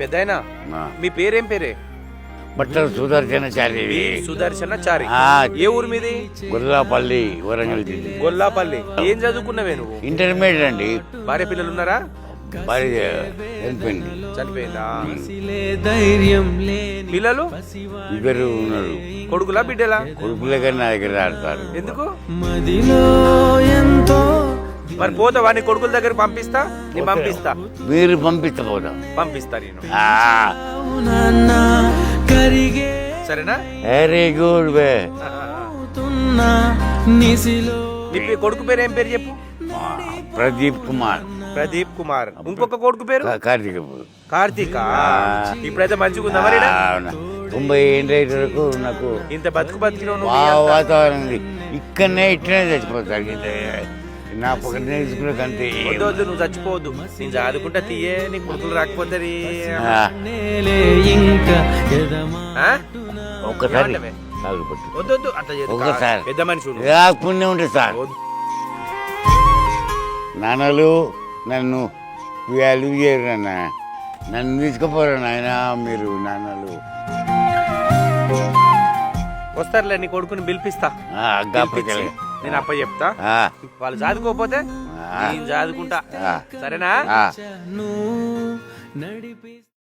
పెద్దయినా మీ పేరేం పేరే? బట్టల సుదర్శనచారి. సుదర్శనచారి. ఏ ఊరు మీది? గొల్లాపల్లి, వరంగల్ జిల్లా. గొల్లాపల్లి. ఏం చదువుకున్నావే నువ్వు? ఇంటర్మీడియట్ అండి. భార్య పిల్లలు ఉన్నారా? భార్య చనిపోయింది. చనిపోయిందా? పిల్లలు ఇద్దరు ఉన్నారు. కొడుకులా బిడ్డలా? కొడుకులే కానీ నా దగ్గర ఆడతారు. ఎందుకు మరి పోతావా? నీ కొడుకుల దగ్గర పంపిస్తా, నీ పంపిస్తా. మీరు పంపిస్తా పంపిస్తా నేను. సరేనా? వెరీ గుడ్ బే. నీ కొడుకు పేరు ఏం పేరు చెప్పు? ప్రదీప్ కుమార్. ప్రదీప్ కుమార్. ఇంకొక కొడుకు పేరు? కార్తీక. కార్తీక. ఇప్పుడైతే మంచిగా ఉందా మరి? 90 ఏళ్ళ వరకు నాకు ఇంత బతుకు బతికిన వాతావరణం ఇక్కడనే ఇట్లనే చచ్చిపోతాడు. నా పక్కనే అంతే. వద్దు, నువ్వు చచ్చిపోవద్దు. నేను చదువుకుంటా తీయే, నీ కొడుకులు రాకపోతే ఒక్కసారి వద్దు అట్లా ఒకసారి పెద్ద మనిషి పుణ్యం ఉంటుంది సార్. నాన్నలు నన్ను వాల్యూ చేయరు నాన్న. నన్ను తీసుకుపోరు నాయన మీరు. నాన్నలు వస్తారులే, నీ కొడుకుని పిలిపిస్తా. నేను అప్ప చెప్తా. వాళ్ళు చదువుకోకపోతే నేను చదువుకుంటా. సరేనా?